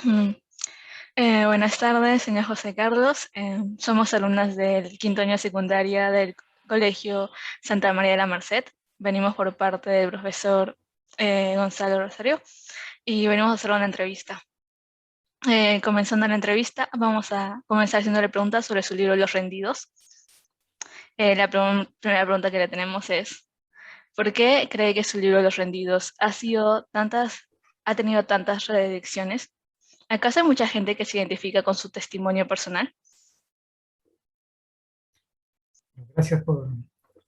Mm, Buenas tardes, señor José Carlos. Somos alumnas del quinto año de secundaria del Colegio Santa María de la Merced. Venimos por parte del profesor Gonzalo Rosario y venimos a hacer una entrevista. Comenzando la entrevista, vamos a comenzar haciéndole preguntas sobre su libro Los Rendidos. Primera pregunta que le tenemos es, ¿por qué cree que su libro Los Rendidos ha tenido tantas reediciones? ¿Acaso hay mucha gente que se identifica con su testimonio personal? Gracias por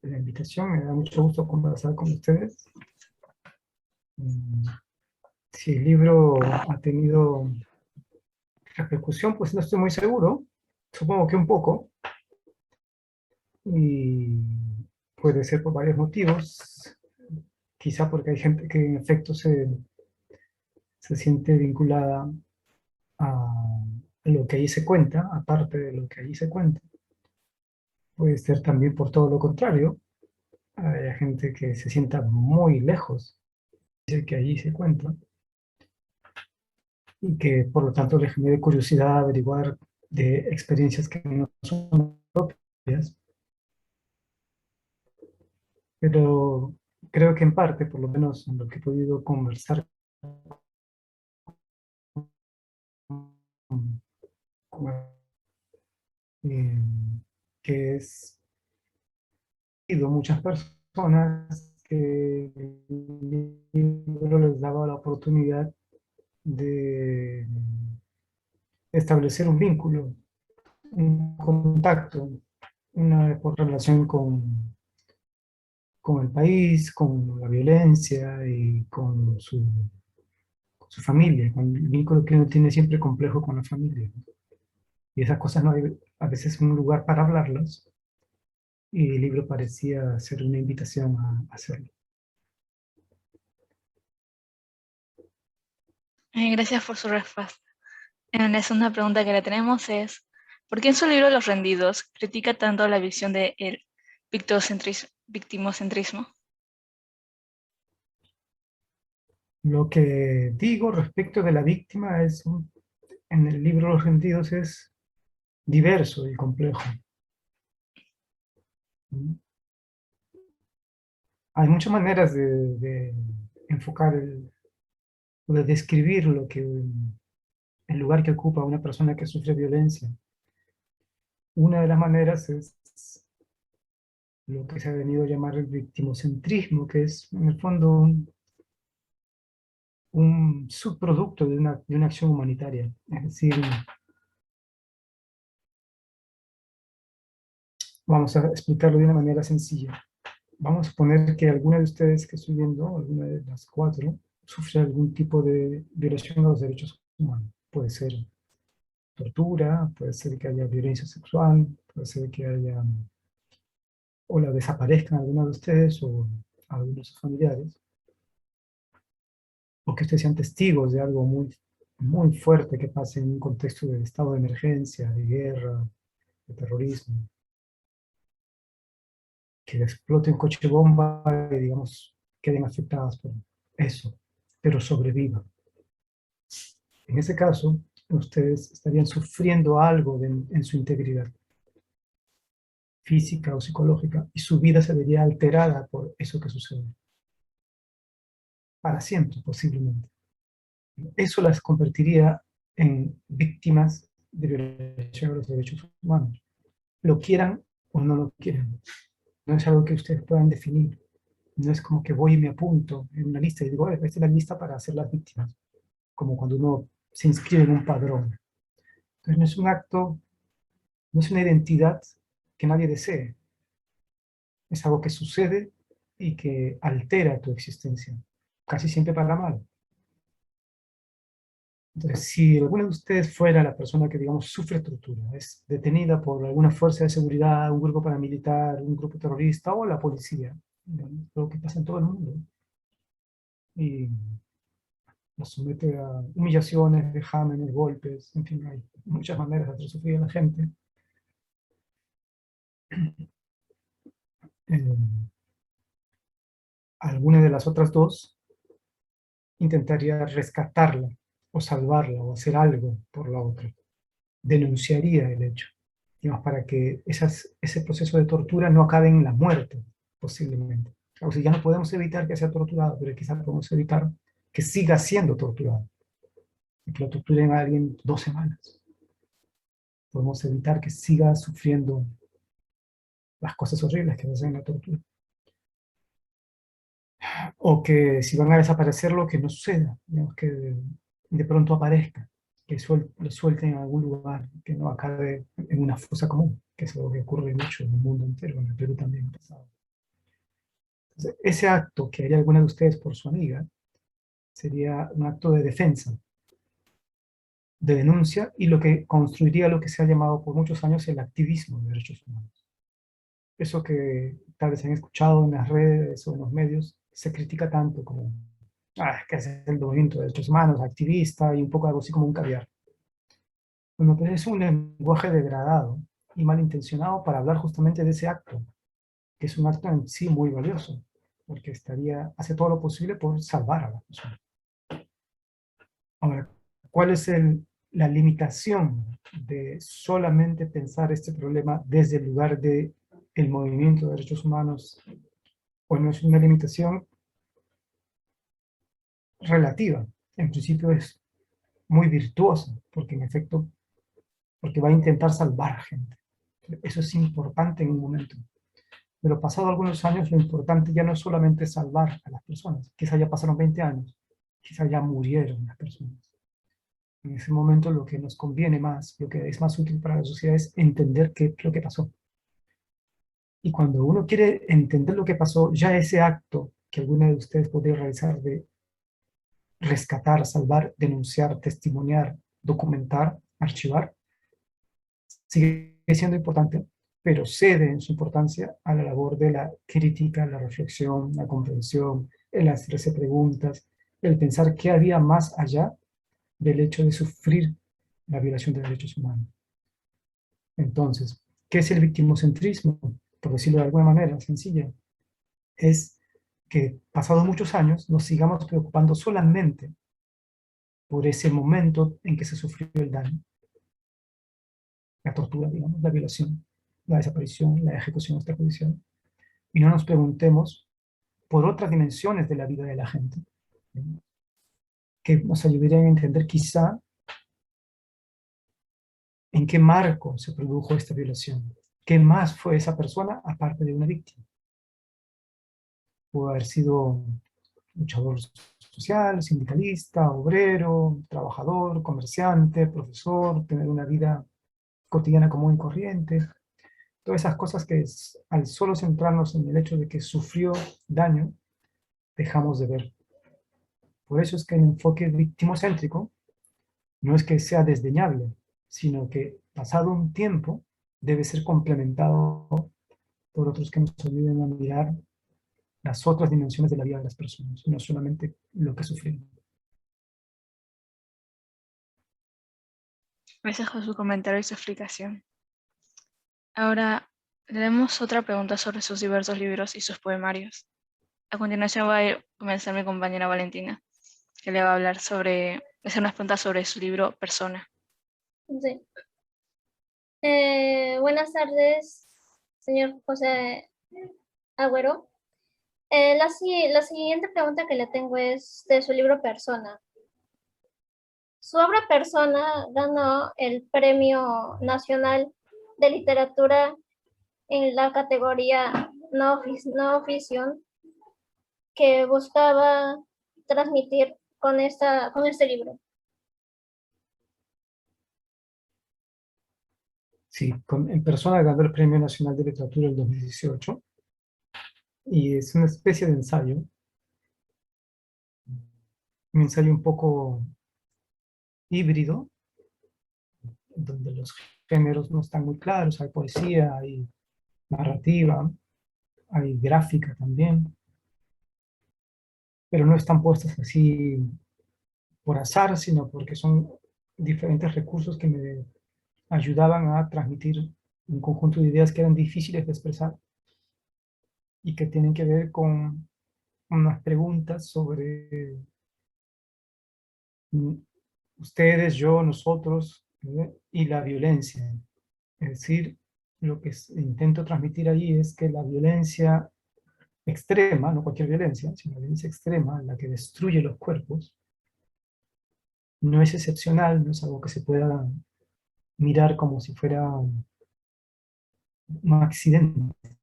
la invitación, me da mucho gusto conversar con ustedes. Mm, Si el libro ha tenido repercusión, pues no estoy muy seguro, supongo que un poco, y puede ser por varios motivos, quizá porque hay gente que en efecto se siente vinculada a lo que allí se cuenta, aparte de lo que allí se cuenta. Puede ser también por todo lo contrario, hay gente que se sienta muy lejos de que allí se cuenta y que por lo tanto le genere curiosidad averiguar de experiencias que no son propias, pero creo que en parte, por lo menos en lo que he podido conversar con eh, que es sido muchas personas que el libro les daba la oportunidad de establecer un vínculo, un contacto, una relación con el país, con la violencia y con su familia, con el vínculo que uno tiene siempre complejo con la familia. Y esas cosas no hay a veces un lugar para hablarlas, y el libro parecía ser una invitación a hacerlo. Gracias por su respuesta. La segunda pregunta que le tenemos es, ¿por qué en su libro Los Rendidos critica tanto la visión del victimocentrismo? Lo que digo respecto de la víctima en el libro Los Rendidos es diverso y complejo. Hay muchas maneras de enfocar o de describir el lugar que ocupa una persona que sufre violencia. Una de las maneras es lo que se ha venido a llamar el victimocentrismo, que es en el fondo un subproducto de una acción humanitaria. Es decir, vamos a explicarlo de una manera sencilla. Vamos a suponer que alguna de ustedes que estoy viendo, alguna de las cuatro, sufre algún tipo de violación a los derechos humanos. Puede ser tortura, puede ser que haya violencia sexual, puede ser que haya o la desaparezcan alguna de ustedes o algunos de sus familiares, o que ustedes sean testigos de algo muy fuerte que pase en un contexto de estado de emergencia, de guerra, de terrorismo, que explote un coche bomba y, digamos, queden afectadas por eso, pero sobrevivan. En ese caso, ustedes estarían sufriendo algo en su integridad física o psicológica, y su vida se vería alterada por eso que sucede, para siempre posiblemente. Eso las convertiría en víctimas de violación de los derechos humanos, lo quieran o no lo quieran. No es algo que ustedes puedan definir. No es como que voy y me apunto en una lista y digo, esta es la lista para hacer las víctimas, como cuando uno se inscribe en un padrón. Entonces no es un acto, no es una identidad que nadie desee. Es algo que sucede y que altera tu existencia, casi siempre para mal. Entonces, si alguno de ustedes fuera la persona que, digamos, sufre tortura, es detenida por alguna fuerza de seguridad, un grupo paramilitar, un grupo terrorista o la policía, ¿no? Lo que pasa en todo el mundo, y la somete a humillaciones, vejámenes, golpes, en fin, hay muchas maneras de hacer sufrir a la gente. Eh, Alguna de las otras dos intentaría rescatarla, o salvarla, o hacer algo por la otra. Denunciaría el hecho, digamos, para que ese proceso de tortura no acabe en la muerte, posiblemente. O sea, ya no podemos evitar que sea torturado, pero quizás podemos evitar que siga siendo torturado, y que lo torturen a alguien 2 semanas. Podemos evitar que siga sufriendo las cosas horribles que hacen en la tortura. O que si van a desaparecerlo, que no suceda, digamos, que de pronto aparezca, que lo suelten en algún lugar, que no acabe en una fosa común, que es algo que ocurre mucho en el mundo entero, en el Perú también ha pasado. Entonces, ese acto que haría alguna de ustedes por su amiga sería un acto de defensa, de denuncia, y lo que construiría lo que se ha llamado por muchos años el activismo de derechos humanos. Eso que tal vez han escuchado en las redes o en los medios, se critica tanto como que es el movimiento de derechos humanos, activista y un poco algo así como un caviar. Bueno, pues es un lenguaje degradado y malintencionado para hablar justamente de ese acto, que es un acto en sí muy valioso, porque hace todo lo posible por salvar a la persona. Ahora, ¿cuál es la limitación de solamente pensar este problema desde el lugar de el movimiento de derechos humanos? Bueno, es una limitación relativa. En principio es muy virtuosa, porque en efecto, porque va a intentar salvar gente. Eso es importante en un momento. Pero pasado algunos años, lo importante ya no es solamente salvar a las personas. Quizá ya pasaron 20 años, quizá ya murieron las personas. En ese momento lo que nos conviene más, lo que es más útil para la sociedad es entender qué es lo que pasó. Y cuando uno quiere entender lo que pasó, ya ese acto que alguno de ustedes podría realizar de rescatar, salvar, denunciar, testimoniar, documentar, archivar, sigue siendo importante, pero cede en su importancia a la labor de la crítica, la reflexión, la comprensión, el hacerse preguntas, el pensar qué había más allá del hecho de sufrir la violación de derechos humanos. Entonces, ¿qué es el victimocentrismo? Por decirlo de alguna manera sencilla, es que pasados muchos años nos sigamos preocupando solamente por ese momento en que se sufrió el daño, la tortura, digamos, la violación, la desaparición, la ejecución extrajudicial, y no nos preguntemos por otras dimensiones de la vida de la gente, ¿no? Que nos ayudarían a entender quizá en qué marco se produjo esta violación, qué más fue esa persona aparte de una víctima. Pudo haber sido luchador social, sindicalista, obrero, trabajador, comerciante, profesor, tener una vida cotidiana común y corriente. Todas esas cosas que al solo centrarnos en el hecho de que sufrió daño, dejamos de ver. Por eso es que el enfoque victimocéntrico no es que sea desdeñable, sino que pasado un tiempo debe ser complementado por otros que nos ayuden a mirar las otras dimensiones de la vida de las personas, no solamente lo que sufrieron. Gracias por su comentario y su explicación. Ahora, tenemos otra pregunta sobre sus diversos libros y sus poemarios. A continuación va a comenzar mi compañera Valentina, que le va a hablar hacer unas preguntas sobre su libro Persona. Sí. Buenas tardes, señor José Agüero. La siguiente pregunta que le tengo es de su libro Persona. Su obra Persona ganó el Premio Nacional de Literatura en la categoría no ficción que buscaba transmitir con este libro. Sí, en persona ganó el Premio Nacional de Literatura del 2018 y es una especie de ensayo, un ensayo un poco híbrido, donde los géneros no están muy claros, hay poesía, hay narrativa, hay gráfica también, pero no están puestas así por azar, sino porque son diferentes recursos que me ayudaban a transmitir un conjunto de ideas que eran difíciles de expresar y que tienen que ver con unas preguntas sobre ustedes, yo, nosotros, y la violencia. Es decir, lo que intento transmitir allí es que la violencia extrema, no cualquier violencia, sino la violencia extrema, la que destruye los cuerpos, no es excepcional, no es algo que se pueda mirar como si fuera un accidente,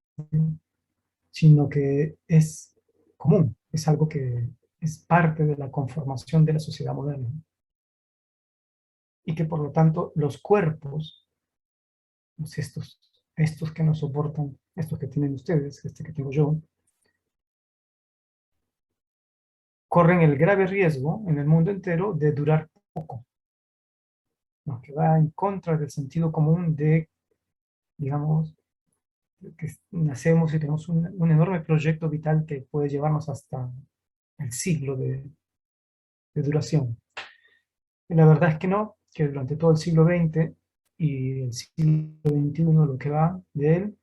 sino que es común, es algo que es parte de la conformación de la sociedad moderna. Y que por lo tanto los cuerpos, pues estos que nos soportan, estos que tienen ustedes, este que tengo yo, corren el grave riesgo en el mundo entero de durar poco, ¿no? Que va en contra del sentido común de, digamos, que nacemos y tenemos un enorme proyecto vital que puede llevarnos hasta el siglo de duración. Y la verdad es que no, que durante todo el siglo XX y el siglo XXI, lo que va de él,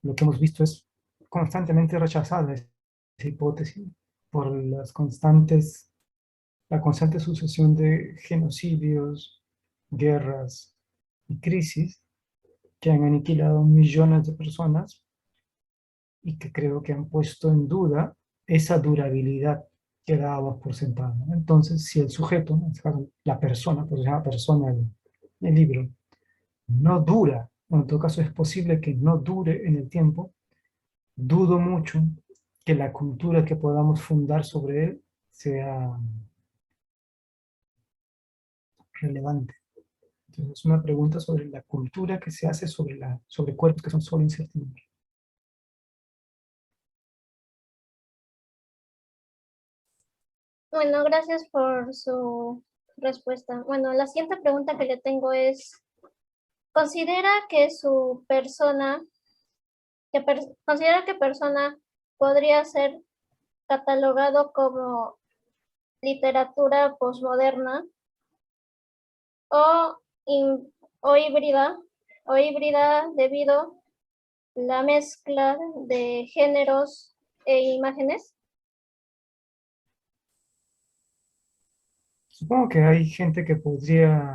lo que hemos visto es constantemente rechazada esa hipótesis por la constante sucesión de genocidios, guerras y crisis que han aniquilado millones de personas y que creo que han puesto en duda esa durabilidad que dábamos por sentada. Entonces, si el sujeto, la persona, pues se llama persona el libro, no dura, o en todo caso es posible que no dure en el tiempo, dudo mucho que la cultura que podamos fundar sobre él sea relevante. Entonces, es una pregunta sobre la cultura que se hace sobre cuerpos que son solo incertidumbre. Bueno, gracias por su respuesta. Bueno, la siguiente pregunta que le tengo es, ¿considera que su persona, considera que persona podría ser catalogado como literatura posmoderna o, o híbrida debido la mezcla de géneros e imágenes? Supongo que hay gente que podría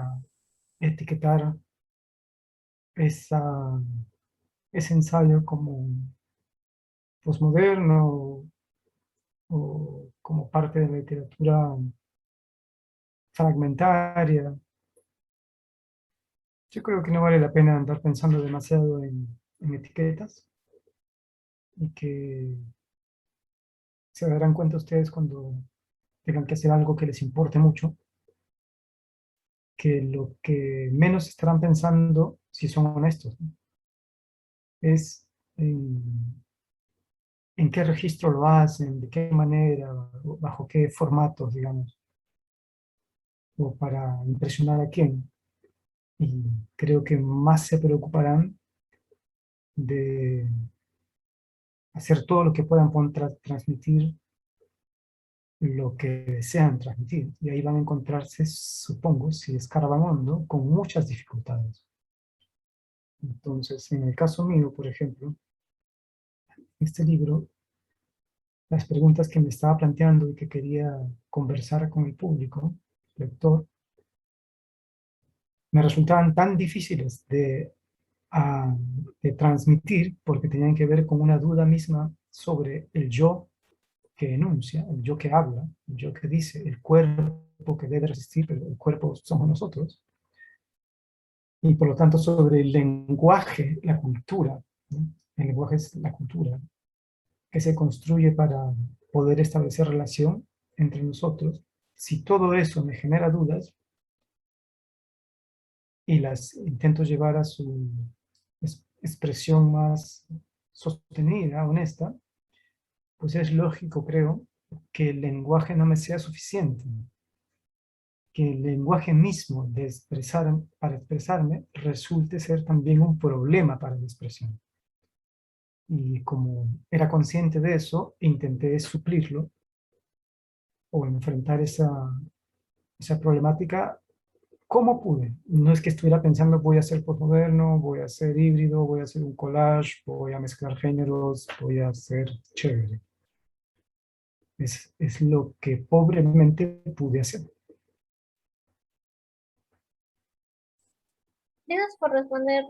etiquetar ese ensayo como posmoderno o como parte de la literatura fragmentaria. Yo creo que no vale la pena andar pensando demasiado en etiquetas y que se darán cuenta ustedes cuando tengan que hacer algo que les importe mucho, que lo que menos estarán pensando, si son honestos, ¿no? Es en qué registro lo hacen, de qué manera, bajo qué formatos, digamos, o para impresionar a quién. Y creo que más se preocuparán de hacer todo lo que puedan para transmitir lo que desean transmitir. Y ahí van a encontrarse, supongo, si escarban hondo, con muchas dificultades. Entonces, en el caso mío, por ejemplo, este libro, las preguntas que me estaba planteando y que quería conversar con el público, lector, me resultaban tan difíciles de transmitir porque tenían que ver con una duda misma sobre el yo que enuncia, el yo que habla, el yo que dice, el cuerpo que debe resistir, pero el cuerpo somos nosotros, y por lo tanto sobre el lenguaje, la cultura, ¿no? El lenguaje es la cultura que se construye para poder establecer relación entre nosotros. Si todo eso me genera dudas y las intento llevar a su expresión más sostenida, honesta, pues es lógico, creo, que el lenguaje no me sea suficiente, que el lenguaje mismo para expresarme resulte ser también un problema para la expresión. Y como era consciente de eso, intenté suplirlo o enfrentar esa problemática como pude. No es que estuviera pensando voy a ser postmoderno, voy a ser híbrido, voy a hacer un collage, voy a mezclar géneros, voy a ser chévere. Es lo que pobremente pude hacer. Gracias por responder.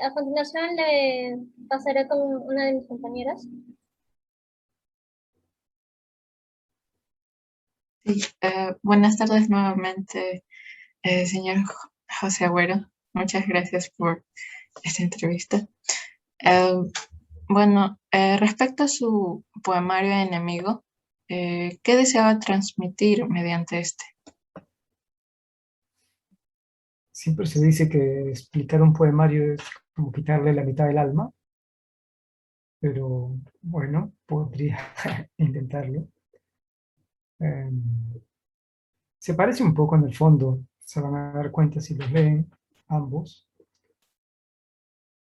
A continuación le pasaré con una de mis compañeras. Sí, buenas tardes nuevamente, señor José Agüero. Muchas gracias por esta entrevista. Eh, respecto a su poemario Enemigo, ¿qué deseaba transmitir mediante este? Siempre se dice que explicar un poemario es como quitarle la mitad del alma, pero bueno, podría intentarlo. Eh, Se parece un poco en el fondo, se van a dar cuenta si los leen ambos,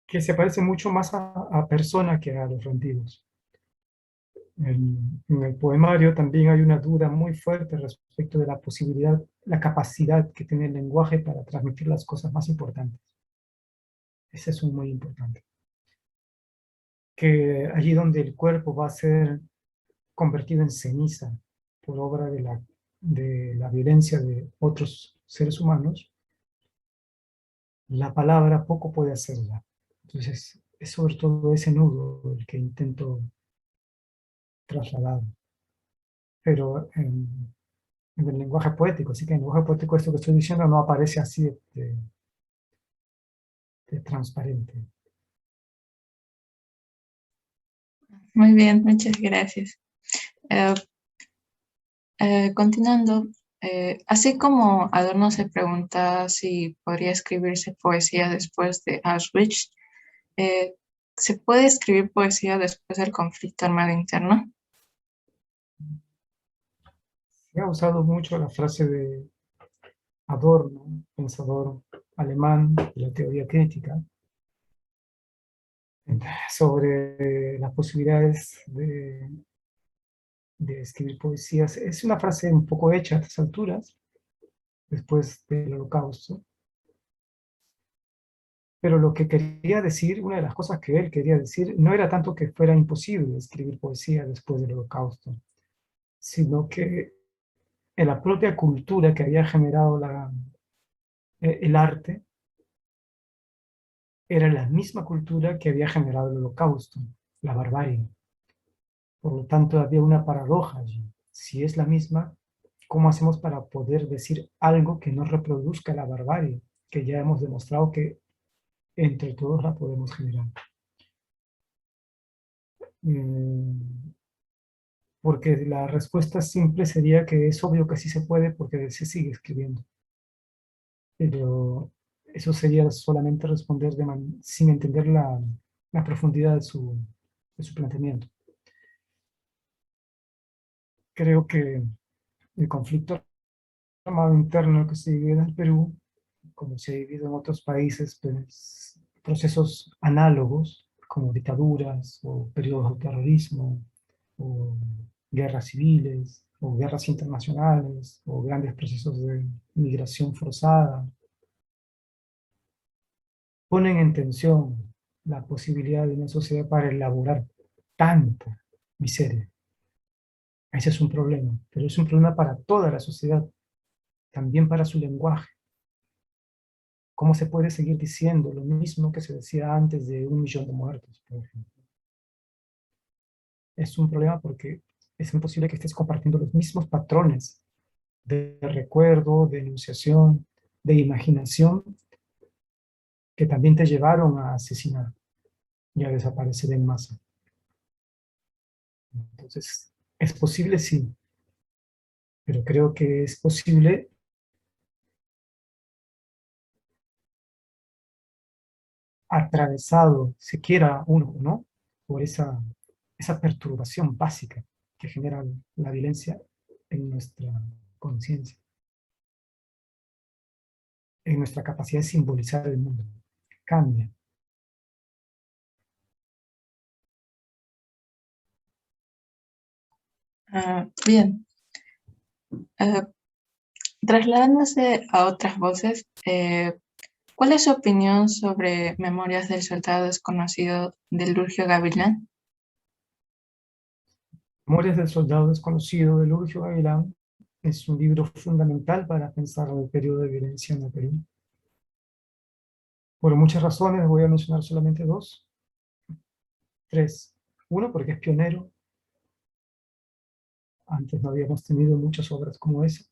que se parece mucho más a Persona que a los rendidos. En el poemario también hay una duda muy fuerte respecto de la posibilidad, la capacidad que tiene el lenguaje para transmitir las cosas más importantes. Ese es un muy importante. Que allí donde el cuerpo va a ser convertido en ceniza por obra de la violencia de otros seres humanos, la palabra poco puede hacerla. Entonces, es sobre todo ese nudo el que intento trasladar. Pero en el lenguaje poético, así que en el lenguaje poético esto que estoy diciendo no aparece así de transparente. Muy bien, muchas gracias. Eh, Continuando, así como Adorno se pregunta si podría escribirse poesía después de Auschwitz, eh, ¿se puede escribir poesía después del conflicto armado interno? Se ha usado mucho la frase de Adorno, pensador alemán de la teoría crítica, sobre las posibilidades de escribir poesías. Es una frase un poco hecha a estas alturas, después del Holocausto. Pero lo que quería decir, una de las cosas que él quería decir, no era tanto que fuera imposible escribir poesía después del Holocausto, sino que en la propia cultura que había generado el arte, era la misma cultura que había generado el Holocausto, la barbarie. Por lo tanto, había una paradoja allí. Si es la misma, ¿cómo hacemos para poder decir algo que no reproduzca la barbarie? Que ya hemos demostrado que entre todos la podemos generar. Porque la respuesta simple sería que es obvio que sí se puede porque se sigue escribiendo. Pero eso sería solamente responder sin entender la profundidad de su planteamiento. Creo que el conflicto armado interno que se vive en el Perú, como se ha vivido en otros países, pues, procesos análogos, como dictaduras o periodos de terrorismo, o guerras civiles, o guerras internacionales, o grandes procesos de migración forzada, ponen en tensión la posibilidad de una sociedad para elaborar tanta miseria. Ese es un problema, pero es un problema para toda la sociedad, también para su lenguaje. ¿Cómo se puede seguir diciendo lo mismo que se decía antes de 1 millón de muertos, por ejemplo? Es un problema porque es imposible que estés compartiendo los mismos patrones de recuerdo, de enunciación, de imaginación, que también te llevaron a asesinar y a desaparecer en masa. Entonces, ¿es posible? Sí, pero creo que es posible atravesado, siquiera uno, ¿no? Por esa perturbación básica que genera la violencia en nuestra conciencia, en nuestra capacidad de simbolizar el mundo. Cambia. Bien, eh, trasladándose a otras voces, ¿cuál es su opinión sobre Memorias del Soldado Desconocido de Lurgio Gavilán? Memorias del Soldado Desconocido de Lurgio Gavilán es un libro fundamental para pensar el periodo de violencia en el Perú. Por muchas razones, voy a mencionar solamente dos, tres. Uno, porque es pionero. Antes no habíamos tenido muchas obras como esa.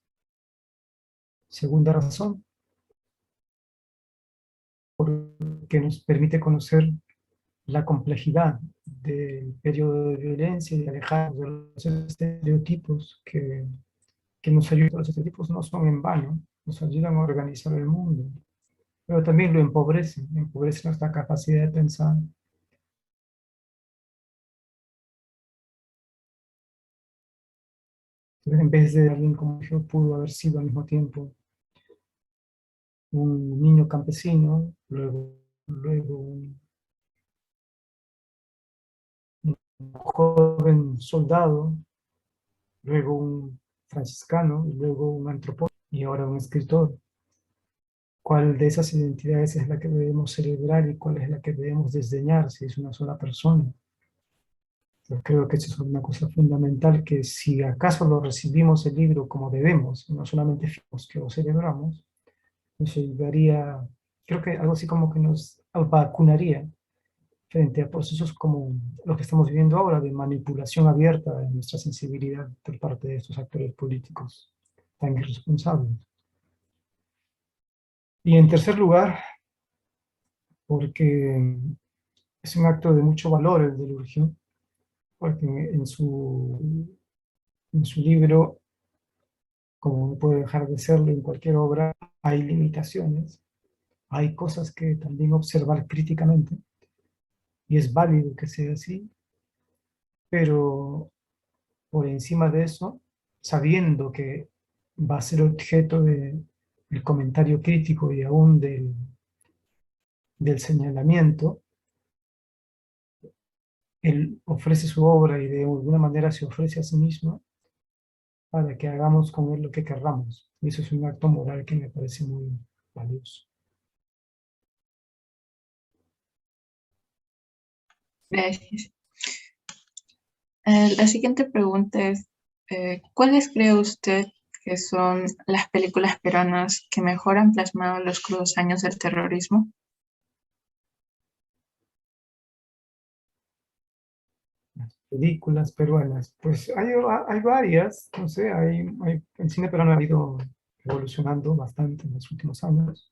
Segunda razón, porque nos permite conocer la complejidad del periodo de violencia y alejarnos de los estereotipos que nos ayudan. Los estereotipos no son en vano, nos ayudan a organizar el mundo, pero también lo empobrecen nuestra capacidad de pensar. Entonces, en vez de alguien como yo, pudo haber sido al mismo tiempo un niño campesino, luego un joven soldado, luego un franciscano, y luego un antropólogo, y ahora un escritor. ¿Cuál de esas identidades es la que debemos celebrar y cuál es la que debemos desdeñar si es una sola persona? Yo creo que eso es una cosa fundamental, que si acaso lo recibimos el libro como debemos, no solamente fijos que lo celebramos, nos ayudaría, creo que algo así como que nos vacunaría frente a procesos como los que estamos viviendo ahora, de manipulación abierta de nuestra sensibilidad por parte de estos actores políticos tan irresponsables. Y en tercer lugar, porque es un acto de mucho valor el de Lurgio, porque en su libro, como no puede dejar de serlo en cualquier obra, hay limitaciones, hay cosas que también observar críticamente, y es válido que sea así, pero por encima de eso, sabiendo que va a ser objeto del comentario crítico y aún del señalamiento, él ofrece su obra y de alguna manera se ofrece a sí mismo para que hagamos con él lo que querramos. Y eso es un acto moral que me parece muy valioso. Gracias. La siguiente pregunta es, ¿cuáles cree usted que son las películas peruanas que mejor han plasmado los crudos años del terrorismo? Películas peruanas, pues hay varias, no sé, el cine peruano ha ido evolucionando bastante en los últimos años.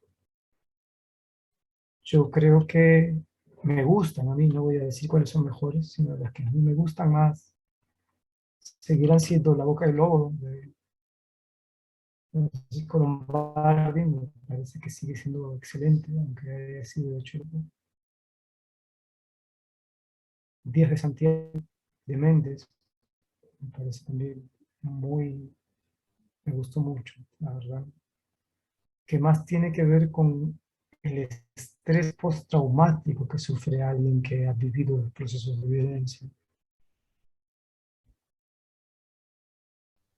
Yo creo que me gustan a mí, no voy a decir cuáles son mejores, sino las que a mí me gustan más seguirán siendo La Boca del Lobo de Francisco Lombardi. Me parece que sigue siendo excelente, aunque haya sido hecho Díaz de Santiago, de Méndez, me parece también me gustó mucho, la verdad, que más tiene que ver con el estrés postraumático que sufre alguien que ha vivido procesos de violencia.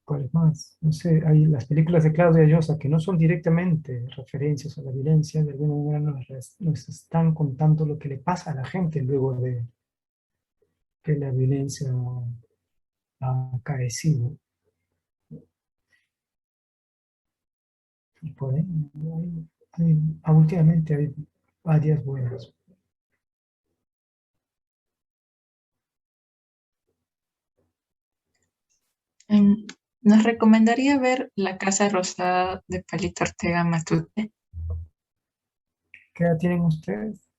¿Cuáles más? No sé, hay las películas de Claudia Llosa que no son directamente referencias a la violencia, de alguna manera nos están contando lo que le pasa a la gente luego de que la violencia ha acaecido. Y por ahí, últimamente hay varias buenas. Em, ¿Nos recomendaría ver La Casa Rosada de Palito Ortega Matute? ¿Qué edad tienen ustedes?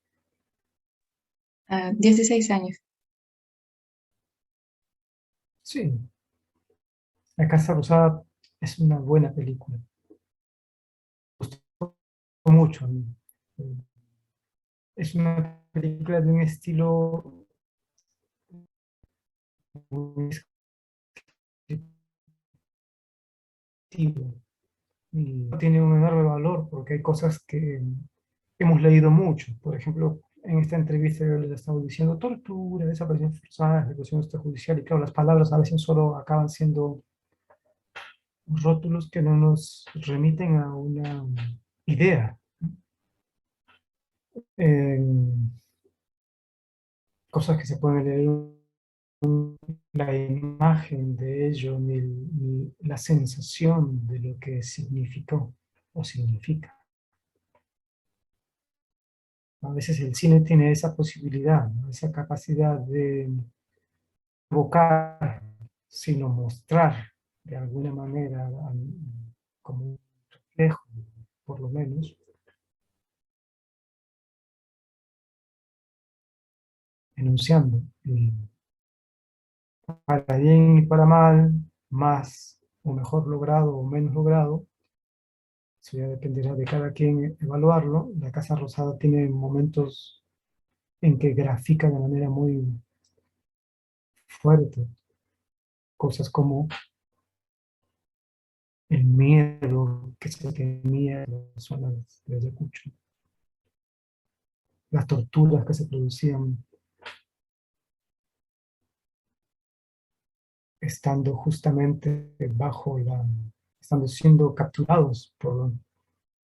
16 años. Sí, La Casa Rosada es una buena película. Me gustó mucho a mí. Es una película de un estilo muy descriptivo y tiene un enorme valor porque hay cosas que hemos leído mucho. Por ejemplo, en esta entrevista yo les estaba diciendo tortura, desaparición forzada, ejecución extrajudicial, y claro, las palabras a veces solo acaban siendo rótulos que no nos remiten a una idea. Eh, Cosas que se pueden leer, la imagen de ello, ni la sensación de lo que significó o significa. A veces el cine tiene esa posibilidad, ¿no? Esa capacidad de evocar, sino mostrar de alguna manera, como un reflejo, por lo menos, enunciando. Y para bien y para mal, más o mejor logrado o menos logrado, eso ya dependerá de cada quien evaluarlo. La Casa Rosada tiene momentos en que grafica de manera muy fuerte cosas como el miedo que se tenía en las zonas de Ayacucho, las torturas que se producían estando justamente estando siendo capturados por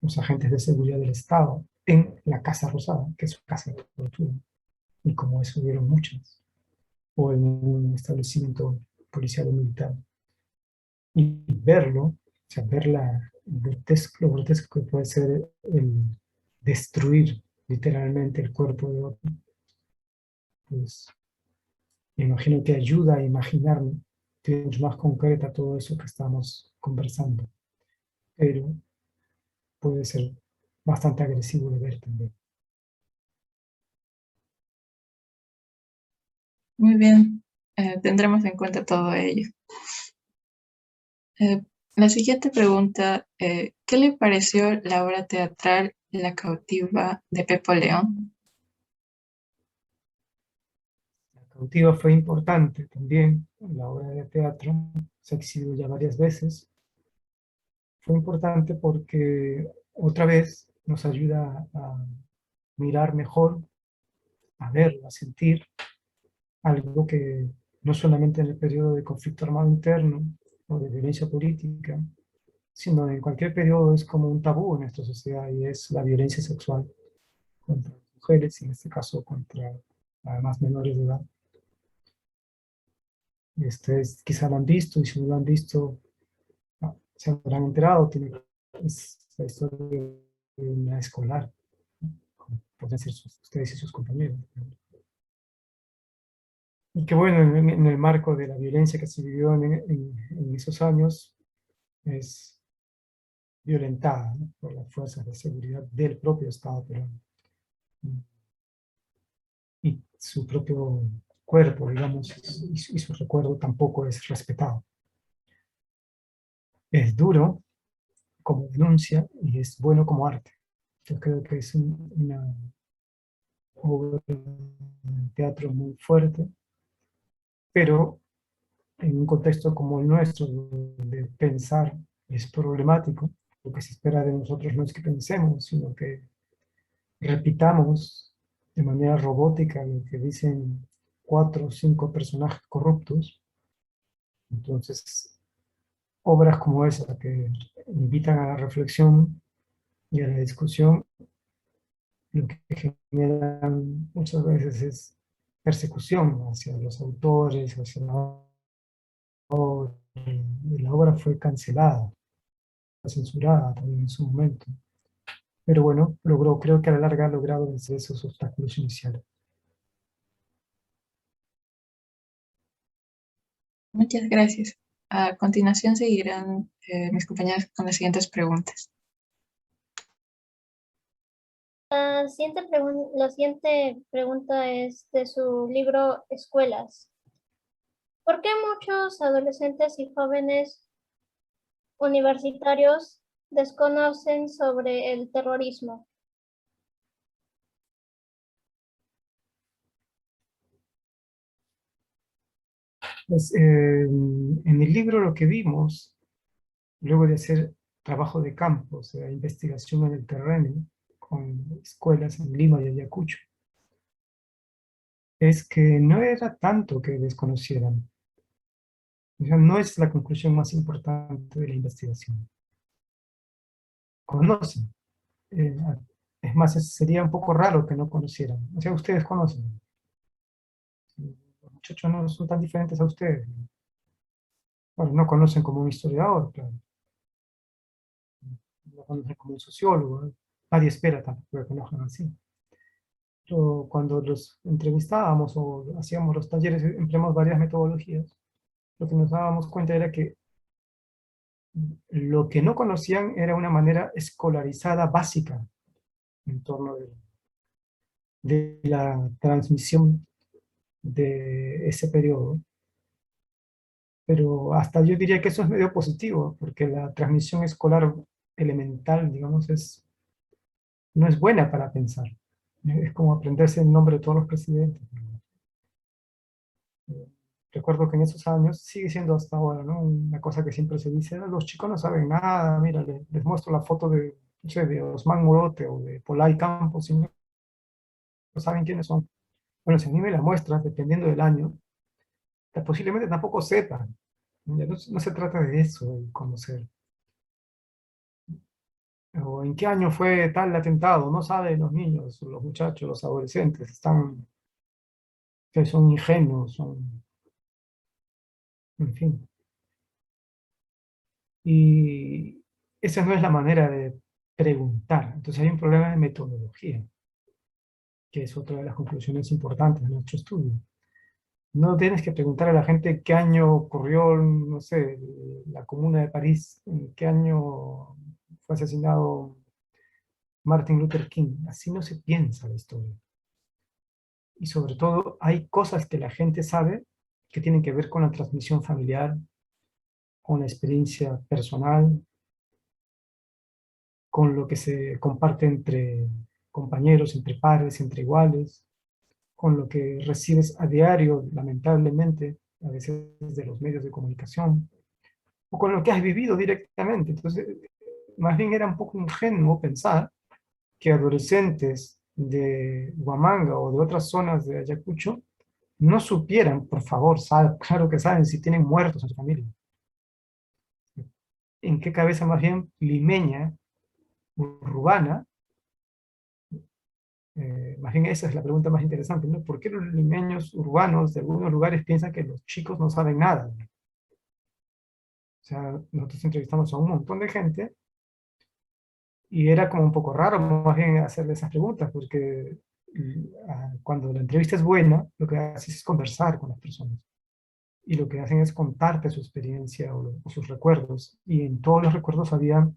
los agentes de seguridad del Estado en la Casa Rosada, que es su casa de tortura, y como eso hubieron muchas, o en un establecimiento policial o militar. Y verlo, o sea, ver lo grotesco que puede ser el destruir literalmente el cuerpo de otro, pues me imagino que ayuda a imaginarme, que es mucho más concreta todo eso que estamos conversando, pero puede ser bastante agresivo de ver también. Muy bien, tendremos en cuenta todo ello. La siguiente pregunta, ¿qué le pareció la obra teatral La cautiva de Pepo León? La cautiva fue importante también, la obra de teatro se ha exhibido ya varias veces. Fue importante porque otra vez nos ayuda a mirar mejor, a ver, a sentir algo que no solamente en el periodo de conflicto armado interno o de violencia política, sino en cualquier periodo es como un tabú en nuestra sociedad y es la violencia sexual contra las mujeres, y en este caso contra además menores de edad. Ustedes quizá lo han visto y si no lo han visto, se habrán enterado, es la historia de una escolar, como pueden ser ustedes y sus compañeros. Y que bueno, en el marco de la violencia que se vivió en esos años, es violentada, ¿no?, por las fuerzas de seguridad del propio Estado peruano. Y su propio cuerpo, digamos, y su recuerdo tampoco es respetado. Es duro como denuncia y es bueno como arte. Yo creo que es una obra de teatro muy fuerte, pero en un contexto como el nuestro, donde pensar es problemático, lo que se espera de nosotros no es que pensemos, sino que repitamos de manera robótica lo que dicen 4 o 5 personajes corruptos. Entonces, obras como esa que invitan a la reflexión y a la discusión, lo que generan muchas veces es persecución hacia los autores, hacia la obra. Y la obra fue cancelada, censurada también en su momento. Pero bueno, creo que a la larga ha logrado vencer esos obstáculos iniciales. Muchas gracias. A continuación seguirán mis compañeros con las siguientes preguntas. La siguiente pregunta es de su libro Escuelas. ¿Por qué muchos adolescentes y jóvenes universitarios desconocen sobre el terrorismo? Pues, en el libro lo que vimos, luego de hacer trabajo de campo, o sea, investigación en el terreno, con escuelas en Lima y Ayacucho, es que no era tanto que desconocieran. O sea, no es la conclusión más importante de la investigación. Conocen. Eh, es más, sería un poco raro que no conocieran. O sea, ustedes conocen. Los muchachos no son tan diferentes a ustedes. Bueno, no conocen como un historiador, claro. No conocen como un sociólogo, ¿no? Nadie espera tampoco que conozcan así. Cuando los entrevistábamos o hacíamos los talleres, empleamos varias metodologías. Lo que nos dábamos cuenta era que lo que no conocían era una manera escolarizada básica en torno de la transmisión de ese periodo. Pero hasta yo diría que eso es medio positivo, porque la transmisión escolar elemental, digamos, no es buena para pensar. Es como aprenderse el nombre de todos los presidentes. Recuerdo que en esos años, sigue siendo hasta ahora, ¿no? Una cosa que siempre se dice: "Ah, los chicos no saben nada, mira, les muestro la foto de, no sé, de Osman Morote o de Polay Campos, y no saben quiénes son". Bueno, si a mí me la muestras, dependiendo del año, posiblemente tampoco sepan. Ya no se trata de eso, de conocer. O en qué año fue tal atentado, no saben los niños, los muchachos, los adolescentes, que son ingenuos, en fin. Y esa no es la manera de preguntar. Entonces hay un problema de metodología, que es otra de las conclusiones importantes de nuestro estudio. No tienes que preguntar a la gente qué año ocurrió, no sé, la Comuna de París, en qué año fue asesinado Martin Luther King. Así no se piensa la historia. Y sobre todo, hay cosas que la gente sabe que tienen que ver con la transmisión familiar, con la experiencia personal, con lo que se comparte entre compañeros, entre pares, entre iguales, con lo que recibes a diario, lamentablemente, a veces de los medios de comunicación, o con lo que has vivido directamente. Entonces, más bien era un poco ingenuo pensar que adolescentes de Huamanga o de otras zonas de Ayacucho no supieran, por favor, claro que saben si tienen muertos en su familia. ¿En qué cabeza más bien limeña, urbana? Más bien esa es la pregunta más interesante, ¿no? ¿Por qué los limeños urbanos de algunos lugares piensan que los chicos no saben nada? O sea, nosotros entrevistamos a un montón de gente y era como un poco raro más bien hacerle esas preguntas, porque cuando la entrevista es buena, lo que haces es conversar con las personas. Y lo que hacen es contarte su experiencia o sus recuerdos. Y en todos los recuerdos había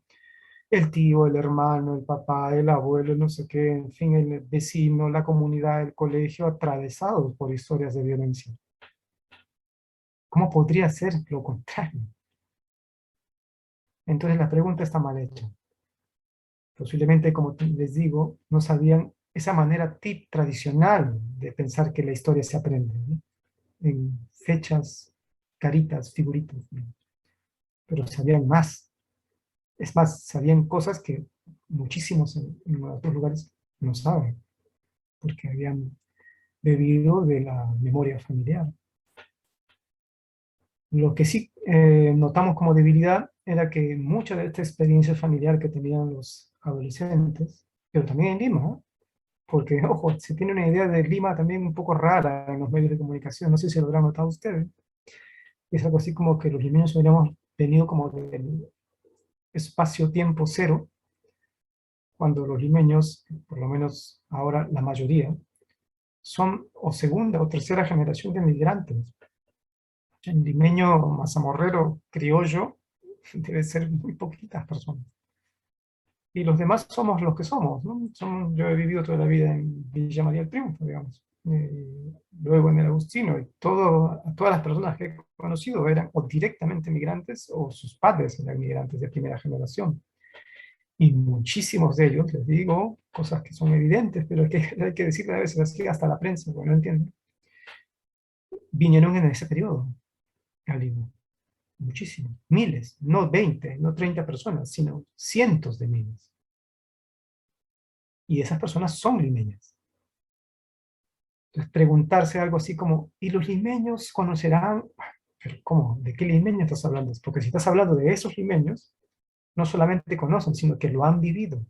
el tío, el hermano, el papá, el abuelo, no sé qué, en fin, el vecino, la comunidad, el colegio, atravesados por historias de violencia. ¿Cómo podría ser lo contrario? Entonces la pregunta está mal hecha. Posiblemente, como les digo, no sabían esa manera tradicional de pensar que la historia se aprende, ¿no? En fechas, caritas, figuritas, ¿no? Pero sabían más. Es más, sabían cosas que muchísimos en otros lugares no saben, porque habían bebido de la memoria familiar. Lo que sí notamos como debilidad era que mucha de esta experiencia familiar que tenían los adolescentes, pero también en Lima, ¿no? Porque, ojo, se tiene una idea de Lima también un poco rara en los medios de comunicación, no sé si lo habrán notado ustedes. Es algo así como que los limeños hubiéramos venido como del espacio-tiempo cero, cuando los limeños, por lo menos ahora la mayoría, son o segunda o tercera generación de migrantes. El limeño mazamorrero criollo debe ser muy poquitas personas. Y los demás somos los que somos, ¿no? Yo he vivido toda la vida en Villa María del Triunfo, digamos. Luego en el Agustino, y todas las personas que he conocido eran o directamente migrantes o sus padres eran migrantes de primera generación. Y muchísimos de ellos, les digo, cosas que son evidentes, pero que hay que decirle a veces así hasta la prensa, porque no entienden, vinieron en ese periodo a Lima. Muchísimos, miles, no 20, no 30 personas, sino cientos de miles. Y esas personas son limeñas. Entonces, preguntarse algo así como, ¿y los limeños conocerán? ¿Pero cómo? ¿De qué limeño estás hablando? Porque si estás hablando de esos limeños, no solamente conocen, sino que lo han vivido.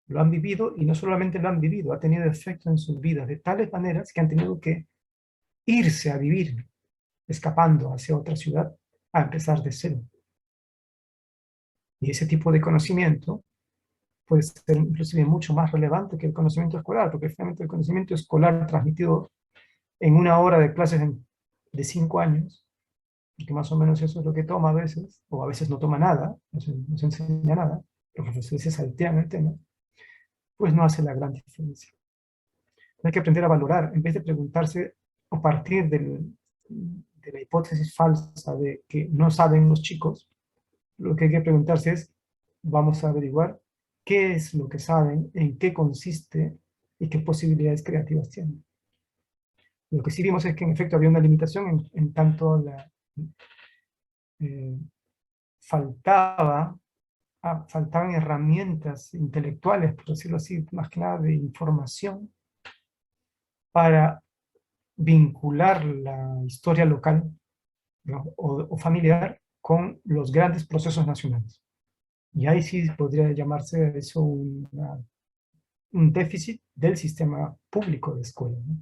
Lo han vivido y no solamente lo han vivido, ha tenido efecto en sus vidas de tales maneras que han tenido que irse a vivir, escapando hacia otra ciudad, a empezar de cero. Y ese tipo de conocimiento, puede ser inclusive mucho más relevante que el conocimiento escolar, porque finalmente el conocimiento escolar transmitido en una hora de clases de 5 años, que más o menos eso es lo que toma a veces, o a veces no toma nada, no se enseña nada, los profesores se saltean el tema, pues no hace la gran diferencia. Hay que aprender a valorar, en vez de preguntarse o partir de la hipótesis falsa de que no saben los chicos, lo que hay que preguntarse es, vamos a averiguar qué es lo que saben, en qué consiste y qué posibilidades creativas tienen. Lo que sí vimos es que en efecto había una limitación en tanto eh, faltaban herramientas intelectuales, por decirlo así, más que nada de información, para vincular la historia local, ¿no? o familiar con los grandes procesos nacionales. Y ahí sí podría llamarse eso un déficit del sistema público de escuela, ¿no?